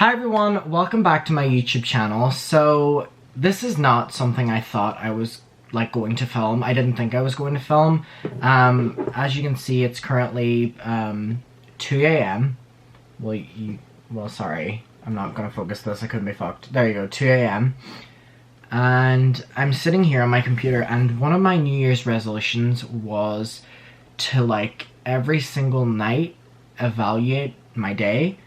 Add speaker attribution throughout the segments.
Speaker 1: Hi everyone, welcome back to my YouTube channel. So this is not something I thought I was going to film. I didn't think I was going to film. As you can see, it's currently 2 a.m. Well, sorry, I'm not gonna focus this. I couldn't be fucked. There you go, 2 a.m. And I'm sitting here on my computer, and one of my New Year's resolutions was to every single night evaluate my day.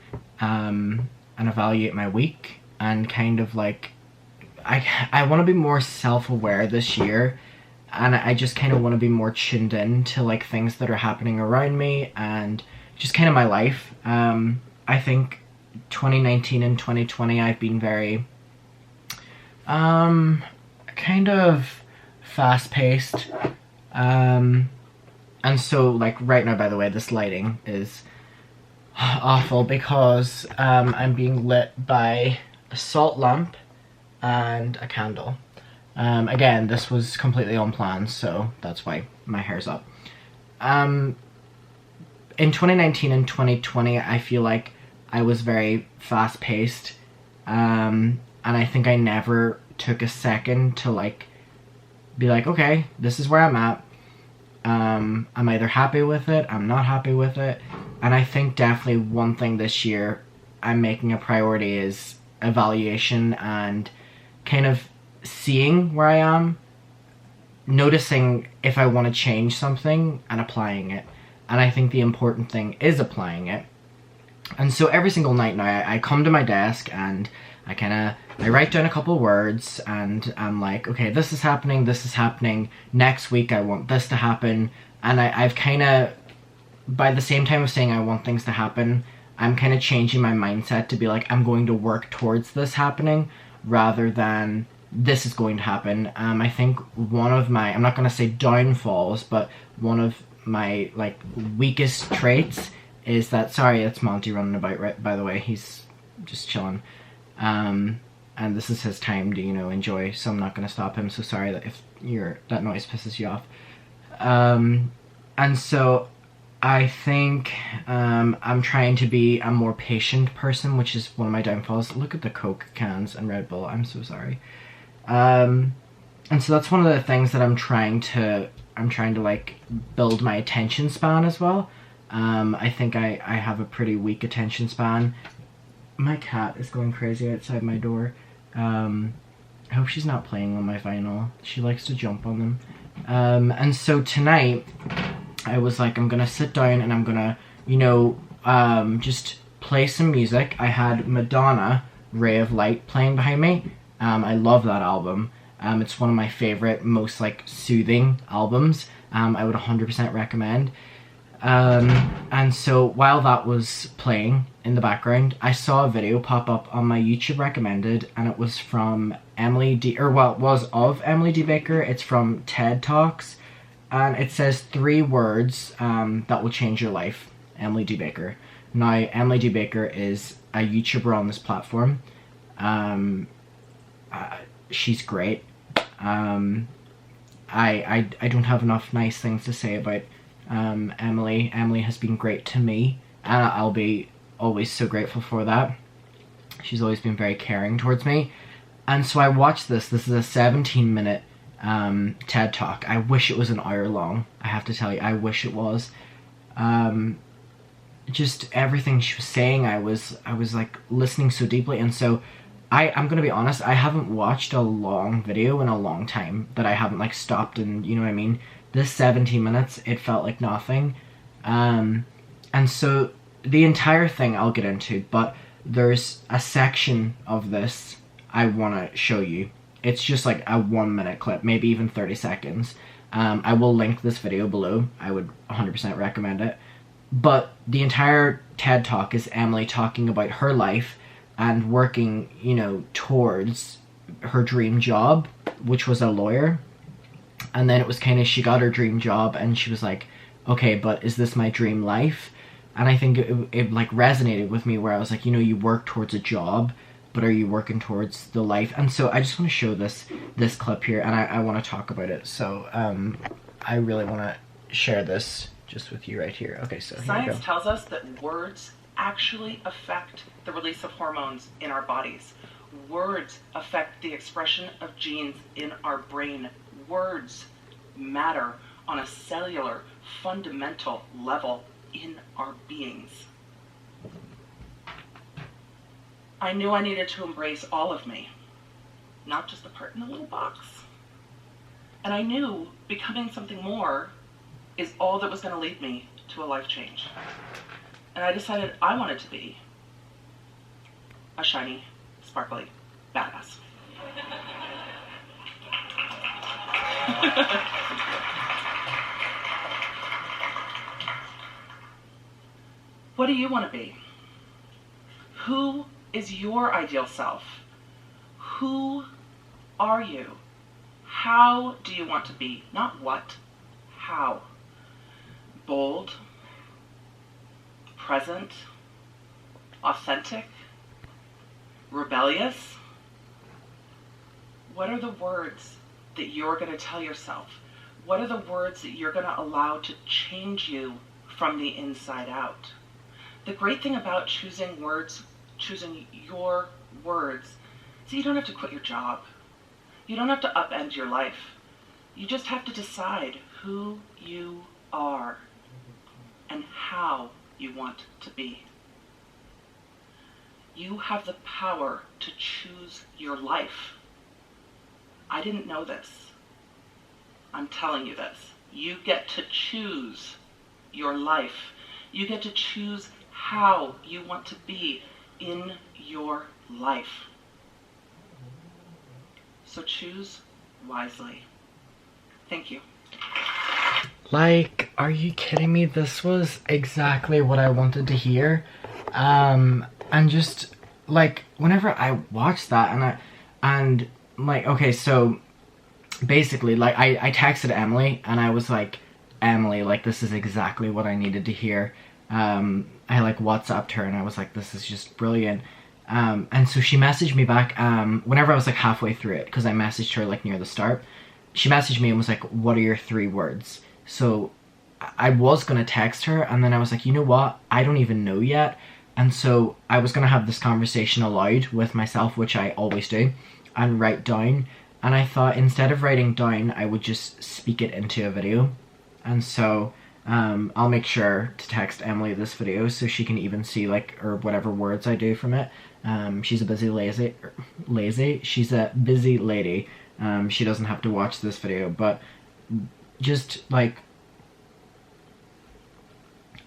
Speaker 1: And evaluate my week, and kind of I want to be more self-aware this year, and I just kind of want to be more tuned in to things that are happening around me and just kind of my life. I think 2019 and 2020 I've been very kind of fast-paced, and so right now, by the way, this lighting is awful because I'm being lit by a salt lamp and a candle. Again, this was completely unplanned, so that's why my hair's up. In 2019 and 2020, I feel like I was very fast-paced, and I think I never took a second to be okay, this is where I'm at. I'm either happy with it, I'm not happy with it. And I think definitely one thing this year I'm making a priority is evaluation and kind of seeing where I am, noticing if I want to change something and applying it. And I think the important thing is applying it. And so every single night now I come to my desk and I write down a couple words, and I'm like, okay, this is happening, next week I want this to happen. And I've kind of, by the same time of saying I want things to happen, I'm kind of changing my mindset to be I'm going to work towards this happening rather than this is going to happen. I think one of my, I'm not going to say downfalls, but one of my weakest traits is that, sorry, it's Monty running about, right, by the way, he's just chilling. And this is his time to, enjoy, so I'm not going to stop him, so sorry that if that noise pisses you off. And so I think I'm trying to be a more patient person, which is one of my downfalls. Look at the Coke cans and Red Bull, I'm so sorry. And so that's one of the things that I'm trying to build my attention span as well. I think I have a pretty weak attention span. My cat is going crazy outside my door. I hope she's not playing on my vinyl. She likes to jump on them. And so tonight, I was I'm gonna sit down and I'm gonna, just play some music. I had Madonna, Ray of Light, playing behind me. I love that album. It's one of my favorite, most soothing albums. I would 100% recommend. And so while that was playing in the background, I saw a video pop up on my YouTube recommended, and it was from Emily D, or well, it was of Emily D. Baker. It's from TED Talks, and it says 3 words that will change your life. Emily D. Baker. Now, Emily D. Baker is a YouTuber on this platform. She's great. I don't have enough nice things to say about Emily. Emily has been great to me, and I'll be always so grateful for that. She's always been very caring towards me. And so I watched this. This is a 17-minute TED Talk. I wish it was an hour long. I have to tell you, I wish it was. Just everything she was saying, I was listening so deeply. And so I'm gonna be honest, I haven't watched a long video in a long time that I haven't stopped and, you know what I mean? This 17 minutes, it felt like nothing. And so the entire thing I'll get into, but there's a section of this I want to show you. It's just a 1-minute clip, maybe even 30 seconds. I will link this video below. I would 100% recommend it. But the entire TED Talk is Emily talking about her life and working, towards her dream job, which was a lawyer. And then it was she got her dream job and she was okay, but is this my dream life? And I think it resonated with me, where I was you work towards a job, but are you working towards the life? And so I just want to show this clip here, and I want to talk about it. So I really want to share this just with you right here. Okay, so
Speaker 2: science tells us that words actually affect the release of hormones in our bodies. Words affect the expression of genes in our brain. Words matter on a cellular, fundamental level in our beings. I knew I needed to embrace all of me, not just the part in the little box. And I knew becoming something more is all that was going to lead me to a life change. And I decided I wanted to be a shiny, sparkly badass. What do you want to be? Who is your ideal self? Who are you? How do you want to be? Not what, how. Bold, present, authentic, rebellious? What are the words that you're going to tell yourself? What are the words that you're going to allow to change you from the inside out? The great thing about choosing your words, is you don't have to quit your job. You don't have to upend your life. You just have to decide who you are and how you want to be. You have the power to choose your life. I didn't know this. I'm telling you this. You get to choose your life. You get to choose how you want to be in your life. So choose wisely. Thank you.
Speaker 1: Like, are you kidding me? This was exactly what I wanted to hear. And just, like, whenever I watched that and like, okay, so basically, like, I texted Emily and I was like, Emily, like, this is exactly what I needed to hear. I like WhatsApped her and I was like, this is just brilliant. And so she messaged me back, whenever I was like halfway through it, because I messaged her like near the start. She messaged me and was like, what are your 3 words? So I was gonna text her and then I was like, you know what? I don't even know yet. And so I was gonna have this conversation aloud with myself, which I always do, and write down. And I thought instead of writing down, I would just speak it into a video. And so I'll make sure to text Emily this video so she can even see like, or whatever words I do from it. She's a busy she's a busy lady. She doesn't have to watch this video, but just like,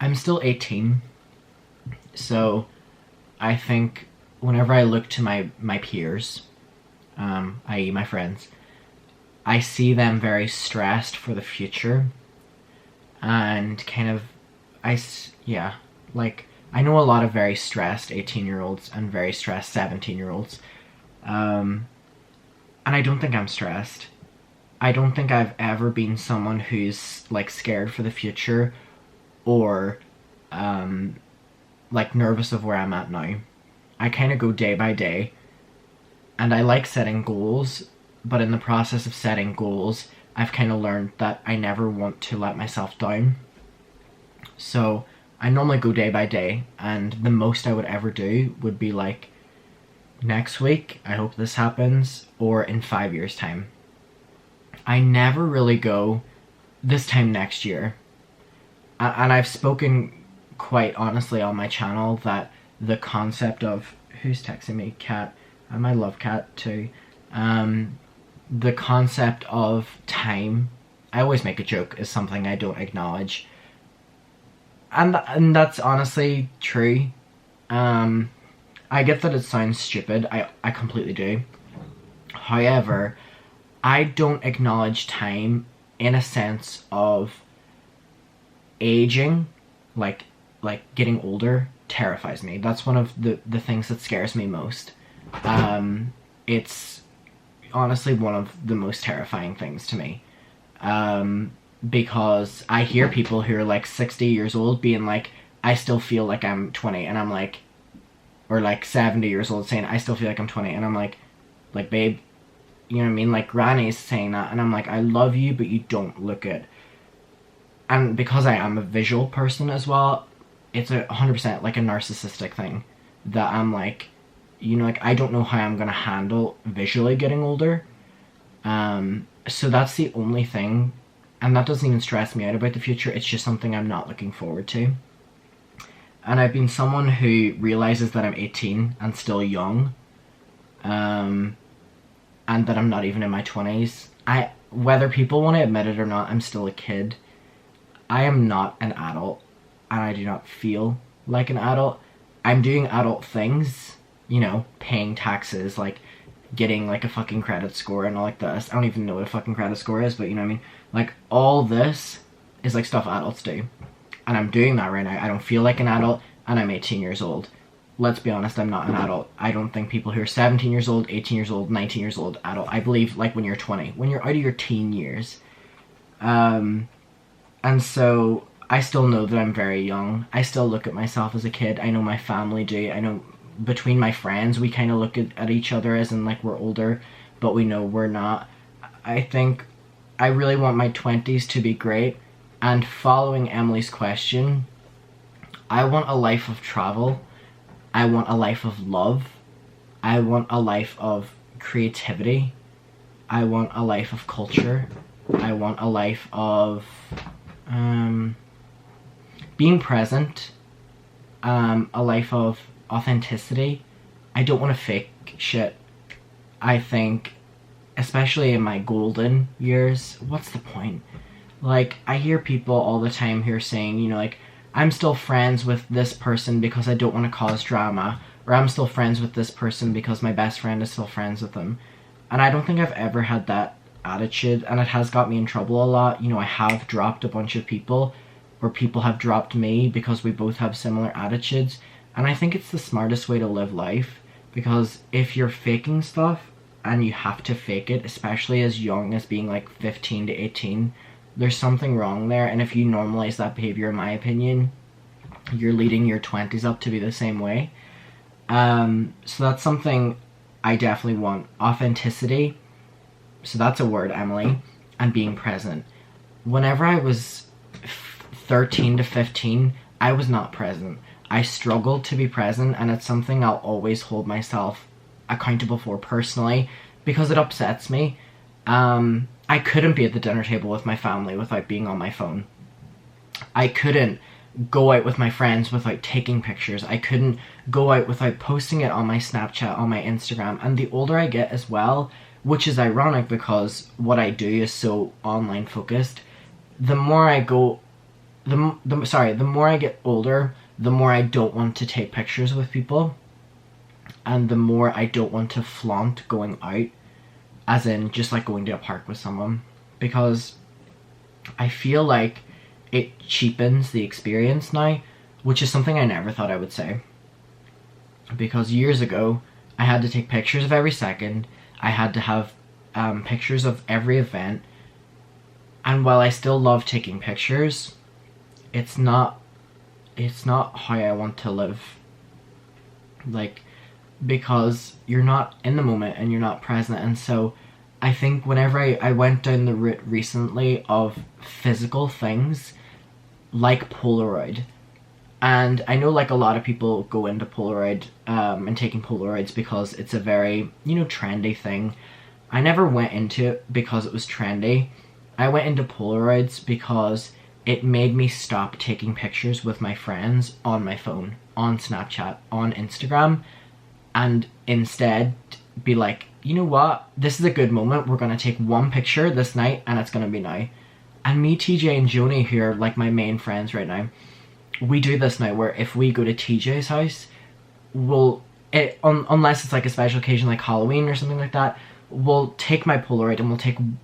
Speaker 1: I'm still 18, so I think whenever I look to my peers, i.e. my friends, I see them very stressed for the future, and kind of, like, I know a lot of very stressed 18-year-olds and very stressed 17-year-olds, and I don't think I'm stressed. I don't think I've ever been someone who's like scared for the future or like nervous of where I'm at now. I kind of go day by day, and I like setting goals, but in the process of setting goals, I've kind of learned that I never want to let myself down. So I normally go day by day, and the most I would ever do would be like, next week, I hope this happens, or in 5 years' time. I never really go, this time next year. And I've spoken quite honestly on my channel that the concept of, who's texting me? Cat. And I love Cat too. The concept of time, I always make a joke, is something I don't acknowledge. And that's honestly true. I get that it sounds stupid, I completely do. However, I don't acknowledge time in a sense of aging, like getting older terrifies me. That's one of the things that scares me most. It's honestly one of the most terrifying things to me. Because I hear people who are like 60 years old being like, I still feel like I'm 20, and I'm like, or like 70 years old saying, I still feel like I'm 20, and I'm like, babe, you know what I mean? Like, Granny's saying that, and I'm like, I love you, but you don't look it. And because I am a visual person as well, it's 100% like a narcissistic thing that I'm like, you know, like I don't know how I'm gonna handle visually getting older. So that's the only thing, and that doesn't even stress me out about the future. It's just something I'm not looking forward to. And I've been someone who realizes that I'm 18 and still young, and that I'm not even in my 20s. Whether people want to admit it or not, I'm still a kid. I am not an adult, and I do not feel like an adult. I'm doing adult things, you know, paying taxes, like getting like a fucking credit score and all like this. I don't even know what a fucking credit score is, but you know what I mean? Like all this is like stuff adults do. And I'm doing that right now. I don't feel like an adult, and I'm 18 years old. Let's be honest, I'm not an adult. I don't think people who are 17 years old, 18 years old, 19 years old, adult. I believe like when you're 20, when you're out of your teen years. And so I still know that I'm very young. I still look at myself as a kid. I know my family do. I know between my friends, we kind of look at each other as in like we're older, but we know we're not. I think I really want my 20s to be great. And following Emily's question, I want a life of travel. I want a life of love. I want a life of creativity. I want a life of culture. I want a life of being present. A life of authenticity. I don't want to fake shit. I think, especially in my golden years, what's the point? Like, I hear people all the time here saying, you know, like, I'm still friends with this person because I don't want to cause drama, or I'm still friends with this person because my best friend is still friends with them. And I don't think I've ever had that attitude, and it has got me in trouble a lot. You know, I have dropped a bunch of people, or people have dropped me because we both have similar attitudes. And I think it's the smartest way to live life, because if you're faking stuff and you have to fake it, especially as young as being like 15 to 18, there's something wrong there. And if you normalize that behavior, in my opinion, you're leading your 20s up to be the same way. So that's something I definitely want. Authenticity. So that's a word, Emily. And being present. Whenever I was 13 to 15, I was not present. I struggled to be present, and it's something I'll always hold myself accountable for personally, because it upsets me. I couldn't be at the dinner table with my family without being on my phone. I couldn't go out with my friends without taking pictures. I couldn't go out without posting it on my Snapchat, on my Instagram. And the older I get as well, which is ironic because what I do is so online focused, the more I go, the more I get older, the more I don't want to take pictures with people, and the more I don't want to flaunt going out, as in just like going to a park with someone, because I feel like it cheapens the experience now, which is something I never thought I would say. Because years ago, I had to take pictures of every second, I had to have pictures of every event, and while I still love taking pictures, it's not how I want to live. Like, because you're not in the moment and you're not present. And so I think whenever I went down the route recently of physical things like Polaroid, and I know like a lot of people go into Polaroid and taking Polaroids because it's a very, you know, trendy thing. I never went into it because it was trendy. I went into Polaroids because it made me stop taking pictures with my friends on my phone, on Snapchat, on Instagram, and instead be like, you know what, this is a good moment, we're gonna take one picture this night and it's gonna be now. And me, TJ, and Joni, who are like my main friends right now, we do this now where if we go to TJ's house, unless it's like a special occasion like Halloween or something like that, we'll take my Polaroid and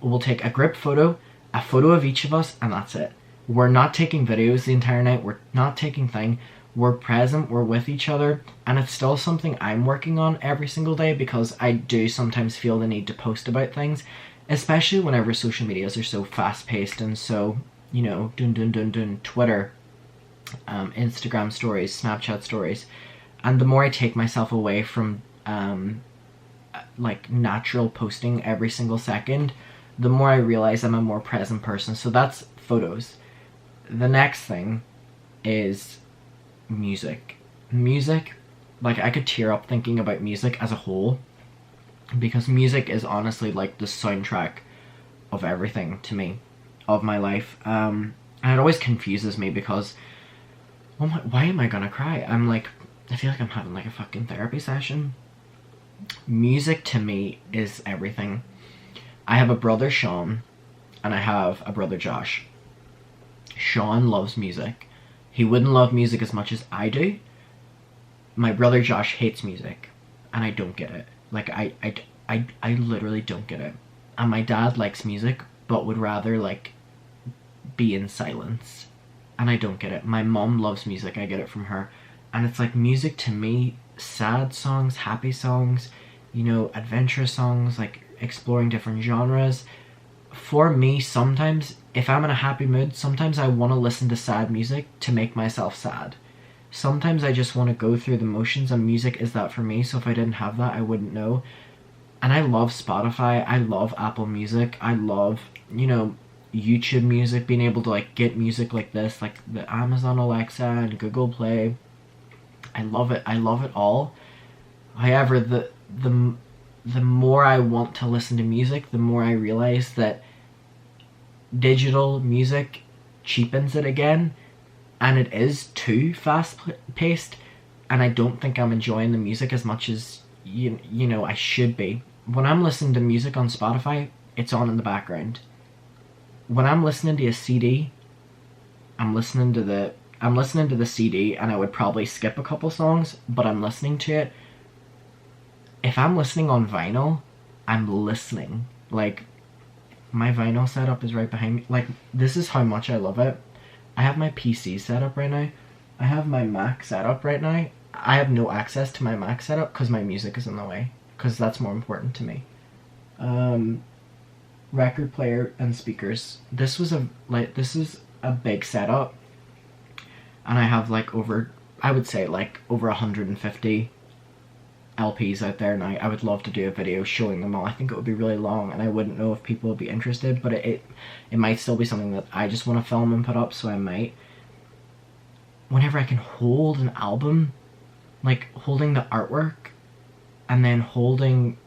Speaker 1: we'll take a group photo, a photo of each of us, and that's it. We're not taking videos the entire night, we're not taking thing. We're present, we're with each other, and it's still something I'm working on every single day, because I do sometimes feel the need to post about things, especially whenever social medias are so fast-paced and so, you know, Twitter, Instagram stories, Snapchat stories. And the more I take myself away from like natural posting every single second, the more I realize I'm a more present person. So that's photos. The next thing is music. Music, like I could tear up thinking about music as a whole, because music is honestly like the soundtrack of everything to me, of my life. And it always confuses me because, oh my, why am I gonna cry? I'm like, I feel like I'm having like a fucking therapy session. Music to me is everything. I have a brother, Sean, and I have a brother, Josh. Sean loves music. He wouldn't love music as much as I do. My brother Josh hates music, and I don't get it. Like, I literally don't get it. And my dad likes music, but would rather, like, be in silence. And I don't get it. My mom loves music, I get it from her. And it's like, music to me, sad songs, happy songs, you know, adventurous songs, like exploring different genres. For me, sometimes, if I'm in a happy mood, sometimes I want to listen to sad music to make myself sad. Sometimes I just want to go through the motions, and music is that for me, so if I didn't have that, I wouldn't know. And I love Spotify, I love Apple Music, I love, you know, YouTube Music, being able to like get music like this, like the Amazon Alexa and Google Play. I love it all. However, the more I want to listen to music, the more I realize that digital music cheapens it again, and it is too fast paced, and I don't think I'm enjoying the music as much as you know I should be. When I'm listening to music on Spotify, it's on in the background. When I'm listening to a CD, I'm listening to the CD, and I would probably skip a couple songs, but I'm listening to it. If I'm listening on vinyl, I'm listening. Like, my vinyl setup is right behind me. Like, this is how much I love it. I have my PC set up right now. I have my Mac set up right now. I have no access to my Mac setup because my music is in the way, because that's more important to me. Record player and speakers. This is a big setup, and I have like I would say like over 150 LPs out there now. I would love to do a video showing them all. I think it would be really long, and I wouldn't know if people would be interested, but it might still be something that I just want to film and put up, so I might. Whenever I can hold an album, like holding the artwork and then holding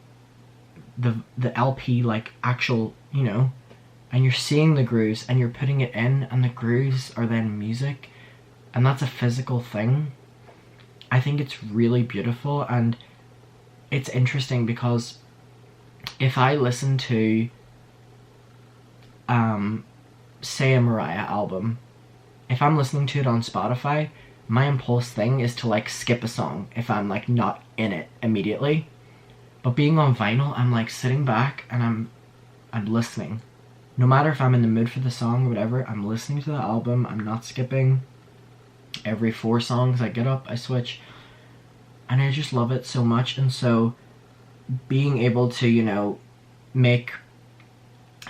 Speaker 1: the LP, like actual, you know, and you're seeing the grooves and you're putting it in, and the grooves are then music, and that's a physical thing. I think it's really beautiful, and it's interesting because if I listen to say a Mariah album, if I'm listening to it on Spotify, my impulse thing is to like skip a song if I'm like not in it immediately. But being on vinyl, I'm like sitting back and I'm listening. No matter if I'm in the mood for the song or whatever, I'm listening to the album. I'm not skipping. Every 4 songs I get up, I switch. And I just love it so much. And so being able to, you know, make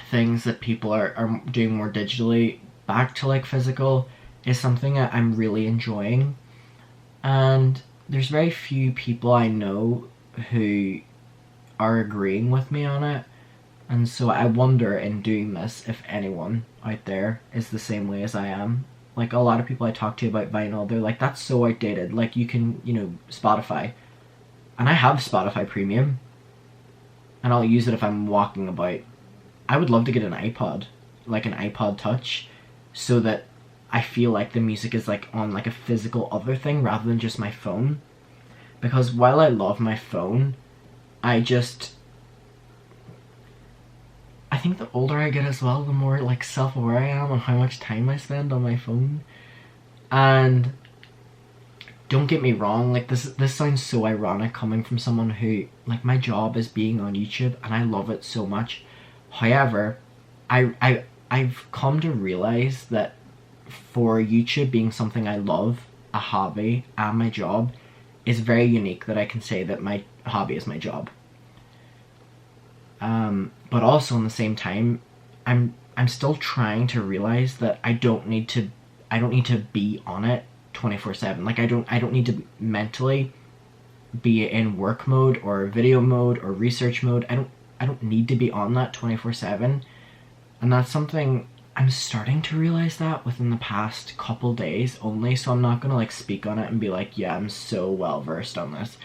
Speaker 1: things that people are doing more digitally back to like physical is something that I'm really enjoying. And there's very few people I know who are agreeing with me on it. And so I wonder, in doing this, if anyone out there is the same way as I am. Like, a lot of people I talk to about vinyl, they're like, that's so outdated. Like, you can, you know, Spotify. And I have Spotify Premium. And I'll use it if I'm walking about. I would love to get an iPod. Like an iPod Touch. So that I feel like the music is, like, on, like, a physical other thing rather than just my phone. Because while I love my phone, I think the older I get as well, the more like self-aware I am on how much time I spend on my phone. And don't get me wrong, like this sounds so ironic coming from someone who, like, my job is being on YouTube and I love it so much. However, I've come to realize that for YouTube being something I love, a hobby, and my job, is very unique that I can say that my hobby is my job. But also in the same time, I'm still trying to realize that I don't need to be on it 24/7. Like I don't need to mentally be in work mode or video mode or research mode. I don't need to be on that 24/7. And that's something I'm starting to realize that within the past couple days only, so I'm not gonna like speak on it and be like, yeah, I'm so well versed on this,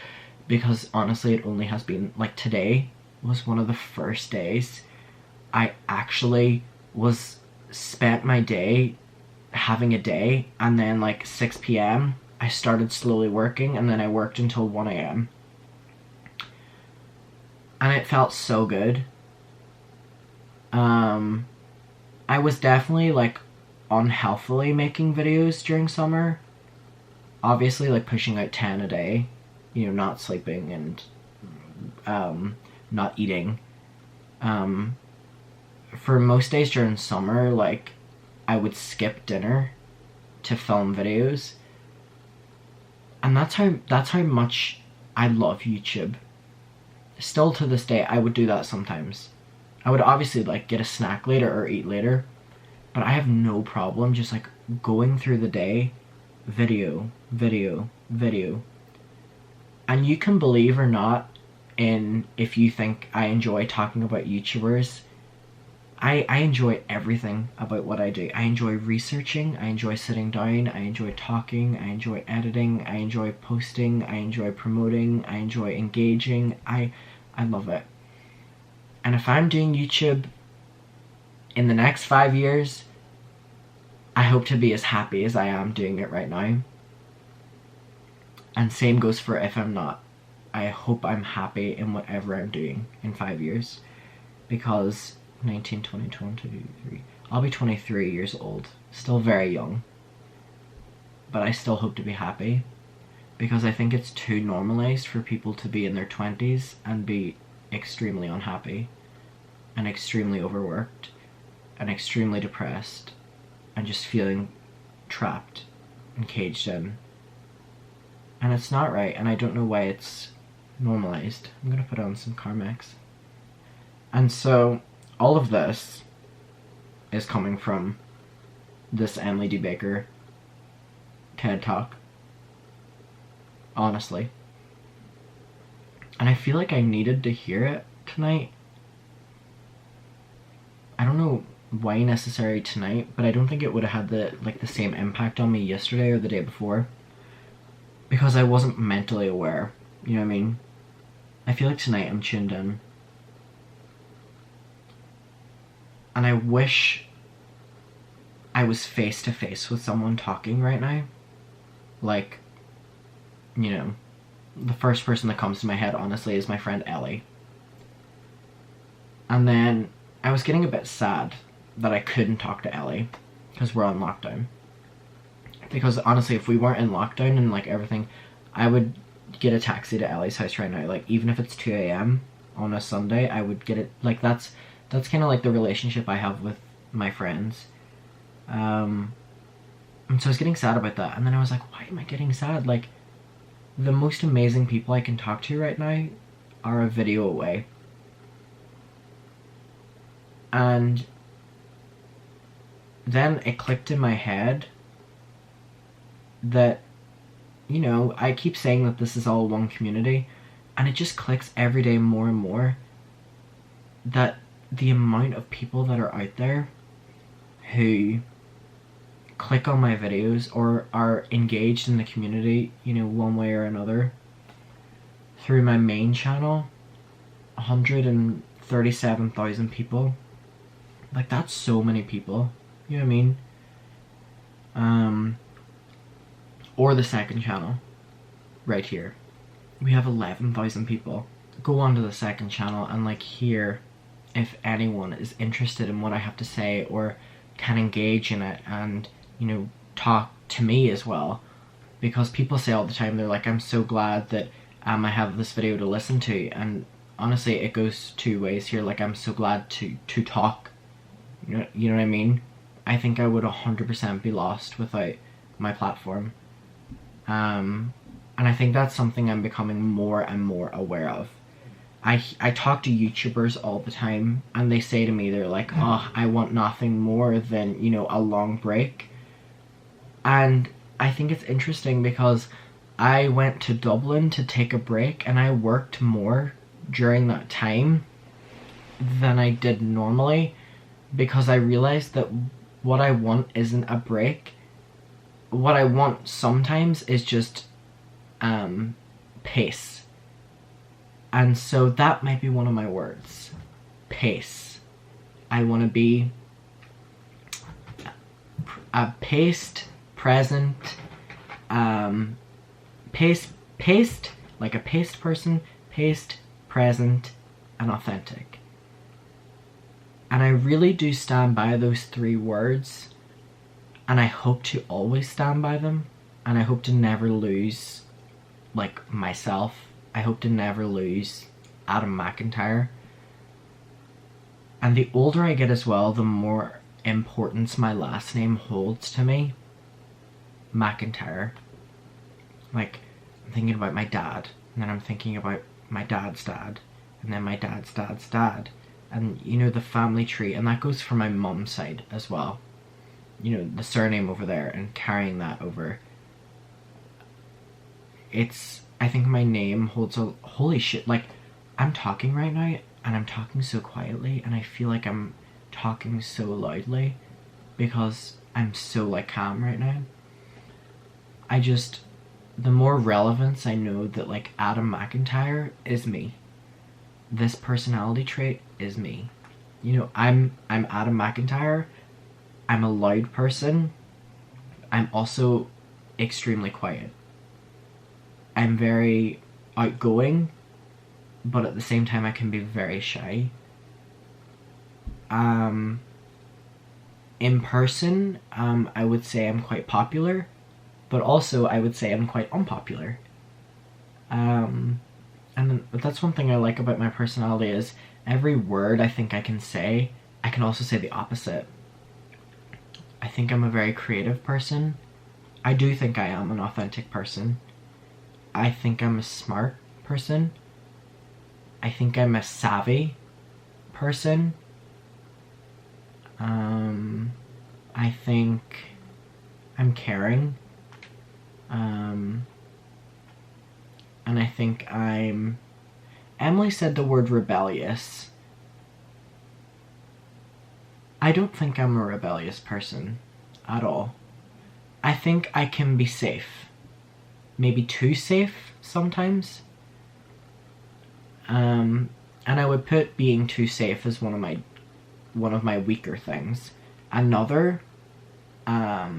Speaker 1: because honestly it only has been like, today was one of the first days I actually was spent my day having a day, and then like 6 p.m. I started slowly working, and then I worked until 1 a.m. and it felt so good. I was definitely like unhealthily making videos during summer. Obviously like pushing out 10 a day, you know, not sleeping and not eating. For most days during summer, like I would skip dinner to film videos. And that's how much I love YouTube. Still to this day, I would do that sometimes. I would obviously like get a snack later or eat later, but I have no problem just like going through the day, video, video, video. And you can believe or not in if you think I enjoy talking about YouTubers. I enjoy everything about what I do. I enjoy researching, I enjoy sitting down, I enjoy talking, I enjoy editing, I enjoy posting, I enjoy promoting, I enjoy engaging. I love it. And if I'm doing YouTube in the next 5 years, I hope to be as happy as I am doing it right now. And same goes for if I'm not. I hope I'm happy in whatever I'm doing in 5 years. Because 19, 20, 23, I'll be 23 years old. Still very young. But I still hope to be happy. Because I think it's too normalized for people to be in their 20s and be extremely unhappy and extremely overworked and extremely depressed and just feeling trapped and caged in. And it's not right, and I don't know why it's normalized. I'm gonna put on some Carmex. And so all of this is coming from this Emily D. Baker TED Talk. Honestly. And I feel like I needed to hear it tonight. I don't know why necessarily tonight, but I don't think it would have had the same impact on me yesterday or the day before. Because I wasn't mentally aware. You know what I mean? I feel like tonight I'm tuned in. And I wish I was face to face with someone talking right now. Like, you know, the first person that comes to my head, honestly, is my friend Ellie. And then I was getting a bit sad that I couldn't talk to Ellie because we're on lockdown. Because honestly, if we weren't in lockdown and like everything, I would get a taxi to Ellie's house right now. Like, even if it's 2 a.m. on a Sunday, I would get it. Like, that's kind of like the relationship I have with my friends. And so I was getting sad about that. And then I was like, why am I getting sad? Like, the most amazing people I can talk to right now are a video away. And then it clicked in my head that, you know, I keep saying that this is all one community, and it just clicks every day more and more that the amount of people that are out there who click on my videos or are engaged in the community, you know, one way or another, through my main channel, 137,000 people. Like, that's so many people. You know what I mean? Or the second channel, right here. We have 11,000 people. Go on to the second channel and like hear if anyone is interested in what I have to say or can engage in it and, you know, talk to me as well. Because people say all the time, they're like, I'm so glad that I have this video to listen to. And honestly, it goes two ways here. Like, I'm so glad to talk. You know what I mean? I think I would 100% be lost without my platform. And I think that's something I'm becoming more and more aware of. I talk to YouTubers all the time, and they say to me, they're like, oh, I want nothing more than, you know, a long break. And I think it's interesting because I went to Dublin to take a break, and I worked more during that time than I did normally, because I realized that what I want isn't a break. What I want sometimes is just pace. And so that might be one of my words. Pace. I want to be a paced, present, paced, like a paced person, paced, present, and authentic. And I really do stand by those 3 words, and I hope to always stand by them, and I hope to never lose, like, myself. I hope to never lose Adam McIntyre. And the older I get as well, the more importance my last name holds to me. McIntyre. Like, I'm thinking about my dad, and then I'm thinking about my dad's dad, and then my dad's dad's dad. And, you know, the family tree, and that goes for my mum's side as well. You know, the surname over there, and carrying that over. I think my name holds a, holy shit, like, I'm talking right now, and I'm talking so quietly, and I feel like I'm talking so loudly, because I'm so, like, calm right now. The more relevance I know that, like, Adam McIntyre is me. This personality trait is me. You know, I'm Adam McIntyre. I'm a loud person. I'm also extremely quiet. I'm very outgoing, but at the same time I can be very shy. In person, I would say I'm quite popular, but also I would say I'm quite unpopular. And that's one thing I like about my personality is every word I think I can say, I can also say the opposite. I think I'm a very creative person. I do think I am an authentic person. I think I'm a smart person. I think I'm a savvy person. I think I'm caring. And I think Emily said the word rebellious. I don't think I'm a rebellious person at all. I think I can be safe. Maybe too safe sometimes. And I would put being too safe as one of my weaker things. Another, oh,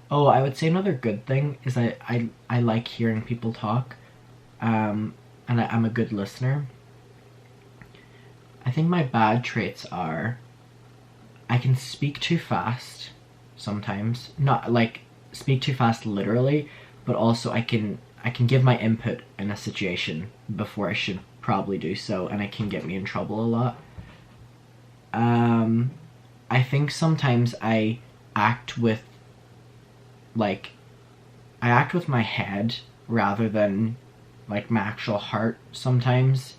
Speaker 1: I would say another good thing is I like hearing people talk, and I'm a good listener. I think my bad traits are I can speak too fast sometimes. Not like speak too fast literally, but also I can give my input in a situation before I should probably do so, and it can get me in trouble a lot. I think sometimes I act with my head rather than like my actual heart sometimes.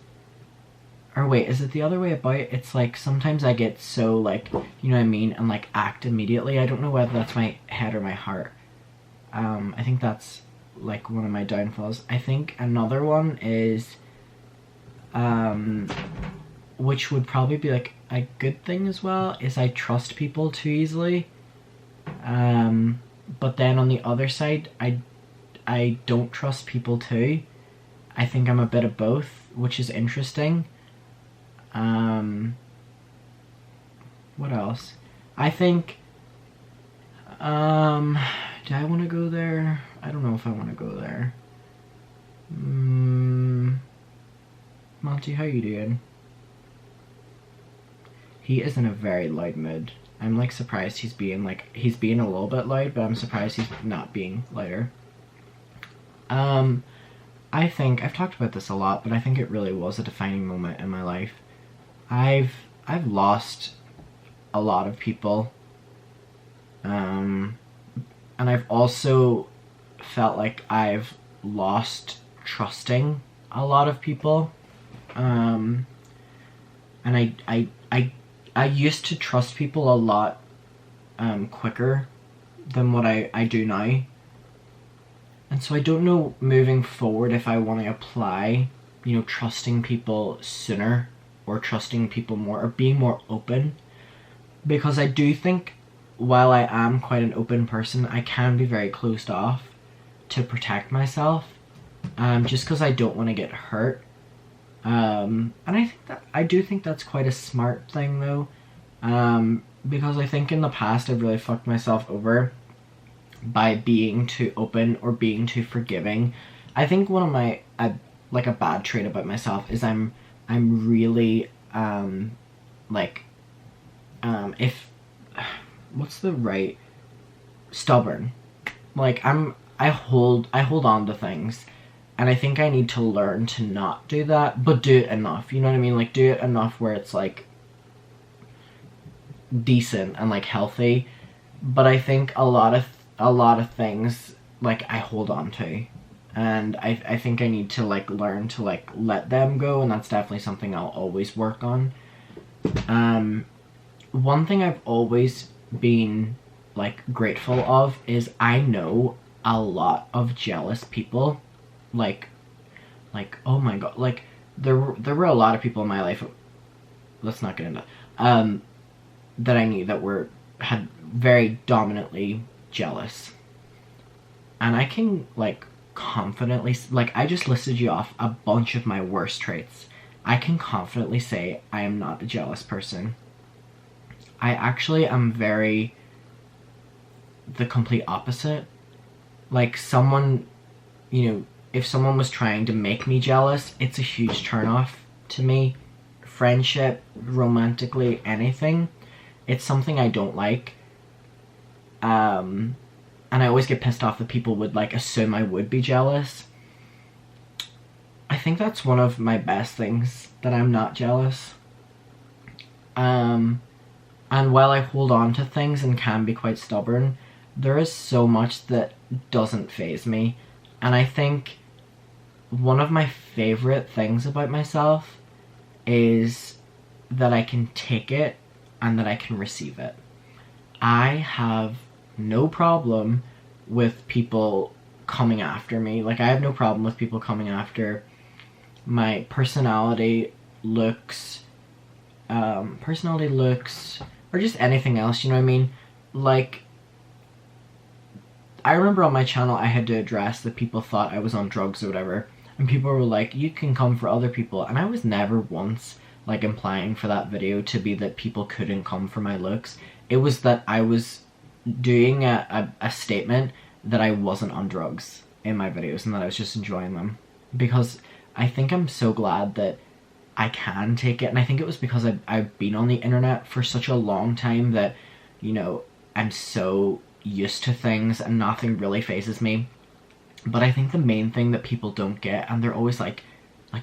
Speaker 1: Or wait, is it the other way about? It's like sometimes I get so like, you know what I mean, and like act immediately. I don't know whether that's my head or my heart. I think that's like one of my downfalls. I think another one is which would probably be like a good thing as well, is I trust people too easily. But then on the other side, I don't trust people too. I think I'm a bit of both, which is interesting. What else? I think, do I want to go there? I don't know if I want to go there. Monty, how you doing? He is in a very loud mood. I'm like surprised he's being a little bit loud, but I'm surprised he's not being louder. I think I've talked about this a lot, but I think it really was a defining moment in my life. I've lost a lot of people, and I've also felt like I've lost trusting a lot of people, and I used to trust people a lot quicker than what I do now. And so I don't know moving forward if I want to apply, you know, trusting people sooner or trusting people more or being more open. because I do think while I am quite an open person, I can be very closed off to protect myself, just because I don't want to get hurt. And I do think that's quite a smart thing though, because I think in the past I've really fucked myself over by being too open or being too forgiving. I think one of my like a bad trait about myself is I'm really like if what's the right stubborn. Like I hold on to things, and I think I need to learn to not do that, but do it enough. You know what I mean? Like do it enough where it's like decent and like healthy. But I think a lot of things like I hold on to, and I think I need to like learn to like let them go, and that's definitely something I'll always work on. One thing I've always been like grateful of is I know a lot of jealous people. Like oh my god, like there were a lot of people in my life, let's not get into that I knew that had very dominantly jealous. And I can like confidently, like I just listed you off a bunch of my worst traits. I can confidently say I am not a jealous person. I actually am very the complete opposite. Like someone, you know, if someone was trying to make me jealous, it's a huge turnoff to me. Friendship, romantically, anything. It's something I don't like. And I always get pissed off that people would like assume I would be jealous. I think that's one of my best things, that I'm not jealous. And while I hold on to things and can be quite stubborn, there is so much that doesn't faze me. And I think one of my favorite things about myself is that I can take it and that I can receive it. I have no problem with people coming after me. Like, I have no problem with people coming after my personality, looks, or just anything else, you know what I mean? Like, I remember on my channel I had to address that people thought I was on drugs or whatever, and people were like, you can come for other people, and I was never once like implying for that video to be that people couldn't come for my looks. It was that I was doing a statement that I wasn't on drugs in my videos and that I was just enjoying them, because I think I'm so glad that I can take it. And I think it was because I've been on the internet for such a long time that, you know, I'm so used to things and nothing really phases me. But I think the main thing that people don't get, and they're always like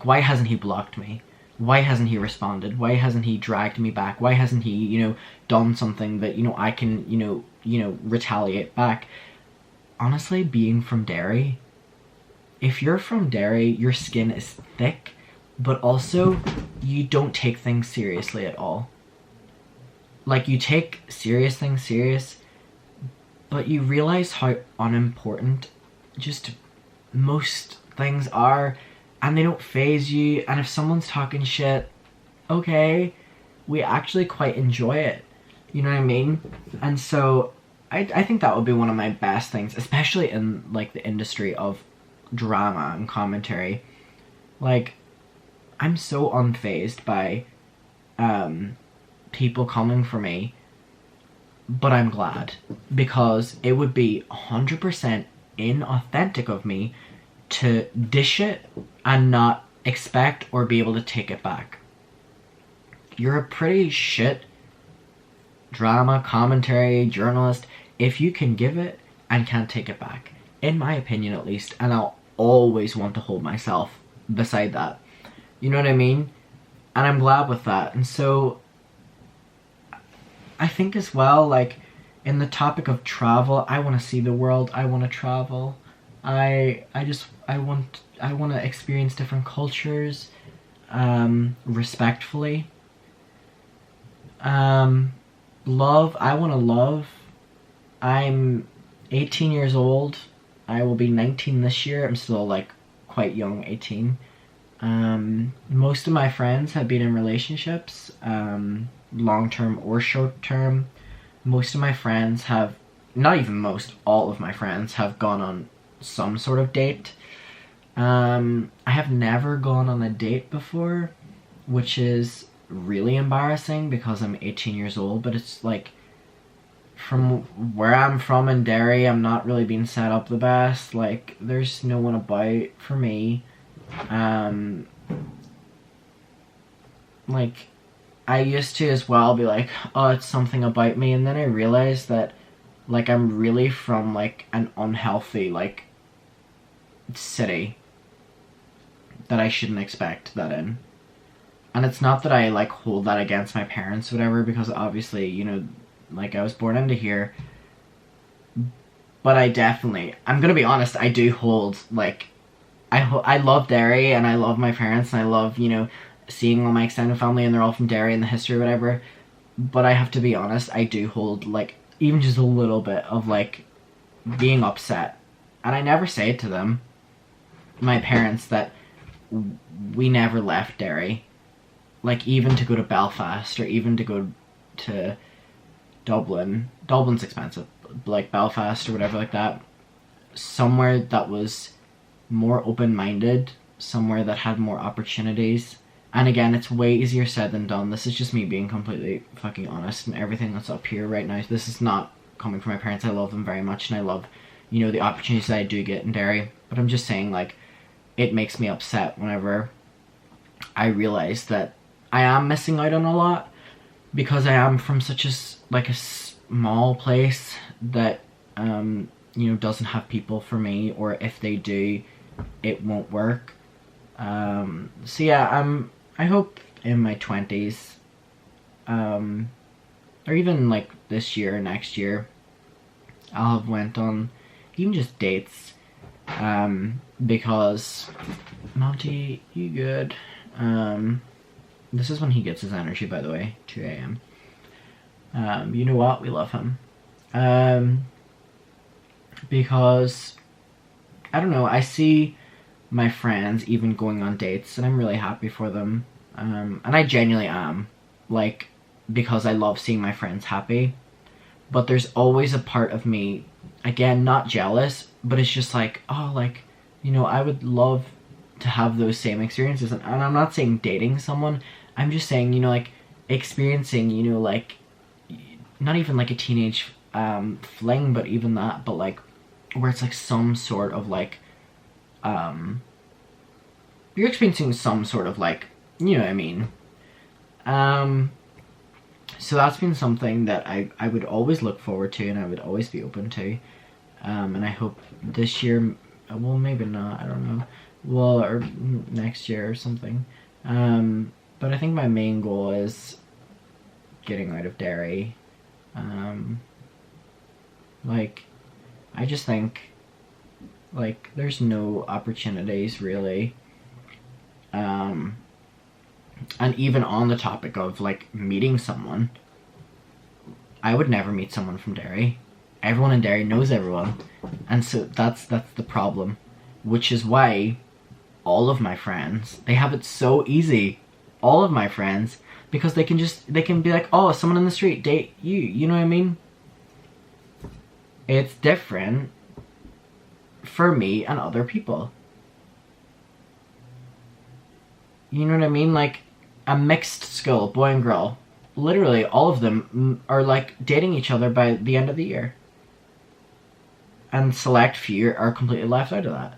Speaker 1: why hasn't he blocked me? Why hasn't he responded? Why hasn't he dragged me back? Why hasn't he, you know, done something that, you know, I can, you know, retaliate back? Honestly, being from Derry, if you're from Derry, your skin is thick, but also you don't take things seriously at all. Like, you take serious things serious, but you realize how unimportant just most things are, and they don't faze you. And if someone's talking shit, okay, we actually quite enjoy it. You know what I mean? And so I think that would be one of my best things, especially in like the industry of drama and commentary. Like, I'm so unfazed by people coming for me, but I'm glad, because it would be 100% inauthentic of me to dish it and not expect or be able to take it back. You're a pretty shit drama, commentary, journalist if you can give it and can't take it back. In my opinion, at least. And I'll always want to hold myself beside that. You know what I mean? And I'm glad with that. And so I think as well, like, in the topic of travel, I want to see the world. I want to travel. I want to experience different cultures, respectfully. Love. I want to love. I'm 18 years old. I will be 19 this year. I'm still like quite young, 18. Most of my friends have been in relationships, long-term or short-term. Most of my friends have, not even most, all of my friends have gone on some sort of date. I have never gone on a date before, which is really embarrassing because I'm 18 years old, but it's like, from where I'm from in Derry, I'm not really being set up the best. Like, there's no one about for me. Um, like, I used to as well be like, oh, it's something about me, and then I realized that, like, I'm really from, like, an unhealthy, like, city that I shouldn't expect that in. And it's not that I, like, hold that against my parents or whatever, because obviously, you know, like, I was born into here, but I definitely, I'm gonna be honest, I do hold, like, I love Derry, and I love my parents, and I love, you know, seeing all my extended family, and they're all from Derry and the history or whatever, but I have to be honest, I do hold, like, even just a little bit of, like, being upset, and I never say it to them, my parents, that we never left Derry, like, even to go to Belfast, or even to go to Dublin. Dublin's expensive, like Belfast or whatever like that. Somewhere that was more open-minded, somewhere that had more opportunities. And again, it's way easier said than done. This is just me being completely fucking honest, and everything that's up here right now, this is not coming from my parents. I love them very much, and I love, you know, the opportunities that I do get in Derry. But I'm just saying, like, it makes me upset whenever I realize that I am missing out on a lot, because I am from such a, like, a small place that, you know, doesn't have people for me, or if they do, it won't work. So yeah, I hope in my 20s, or even, like, this year, next year, I'll have went on even just dates, because, Monty, you good? This is when he gets his energy, by the way, 2 a.m. You know what? We love him. Because, I don't know, I see my friends even going on dates, and I'm really happy for them. And I genuinely am. Like, because I love seeing my friends happy. But there's always a part of me, again, not jealous, but it's just like, oh, like, you know, I would love to have those same experiences. And I'm not saying dating someone, I'm just saying, you know, like, experiencing, you know, like, not even like a teenage fling, but even that, but like, where it's like some sort of like, you're experiencing some sort of like, you know what I mean. So that's been something that I would always look forward to, and I would always be open to. And I hope this year, well, maybe not, I don't know, well, or next year or something. But I think my main goal is getting out of Derry. Like, I just think, like, there's no opportunities, really. And even on the topic of, like, meeting someone, I would never meet someone from Derry. Everyone in Derry knows everyone. And so that's the problem. Which is why all of my friends, they have it so easy. All of my friends, because they can be like, oh, someone in the street, date you, you know what I mean? It's different for me and other people. You know what I mean? Like, a mixed school, boy and girl, literally all of them are like dating each other by the end of the year. And select few are completely left out of that.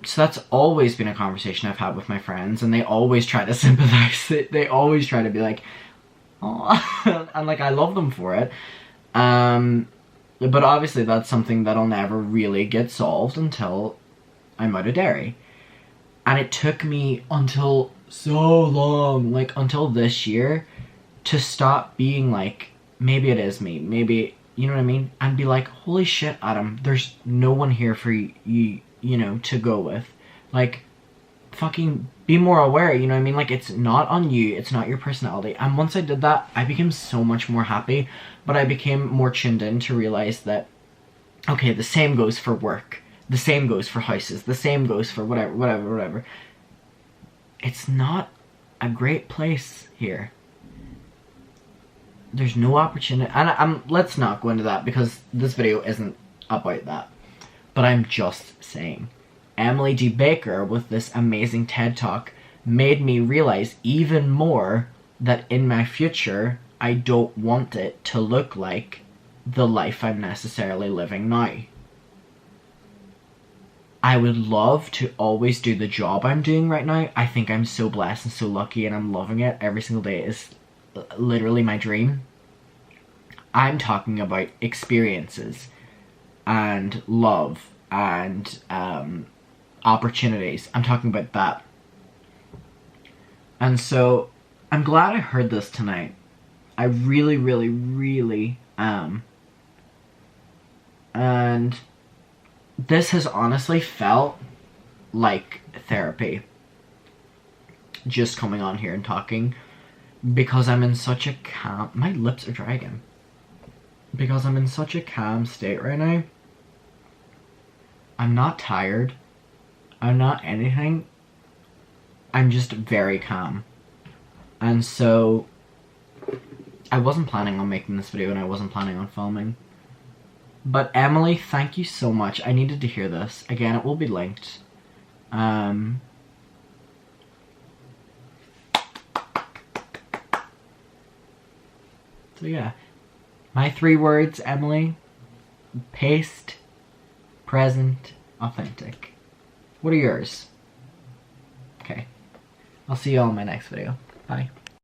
Speaker 1: So that's always been a conversation I've had with my friends, and they always try to sympathize. They always try to be like, oh, and like, I love them for it. But obviously that's something that'll never really get solved until I'm out of Derry. And it took me until so long, like until this year, to stop being like, maybe it is me, maybe, you know what I mean? And be like, holy shit, Adam, there's no one here for you, you know, to go with. Like, fucking be more aware, you know what I mean? Like, it's not on you, it's not your personality. And once I did that, I became so much more happy, but I became more tuned in to realize that, okay, the same goes for work. The same goes for houses. The same goes for whatever. It's not a great place here. There's no opportunity, and let's not go into that because this video isn't about that. But I'm just saying, Emily D. Baker with this amazing TED Talk made me realize even more that in my future, I don't want it to look like the life I'm necessarily living now. I would love to always do the job I'm doing right now. I think I'm so blessed and so lucky and I'm loving it. Every single day is literally my dream. I'm talking about experiences and love and opportunities. I'm talking about that. And so I'm glad I heard this tonight. I really, really, really am. And this has honestly felt like therapy. Just coming on here and talking. Because I'm in such a calm... My lips are dry again. Because I'm in such a calm state right now. I'm not tired. I'm not anything. I'm just very calm. And so... I wasn't planning on making this video and I wasn't planning on filming. But Emily, thank you so much. I needed to hear this. Again, it will be linked. So yeah. My 3 words, Emily. Paced, present, authentic. What are yours? Okay. I'll see you all in my next video. Bye.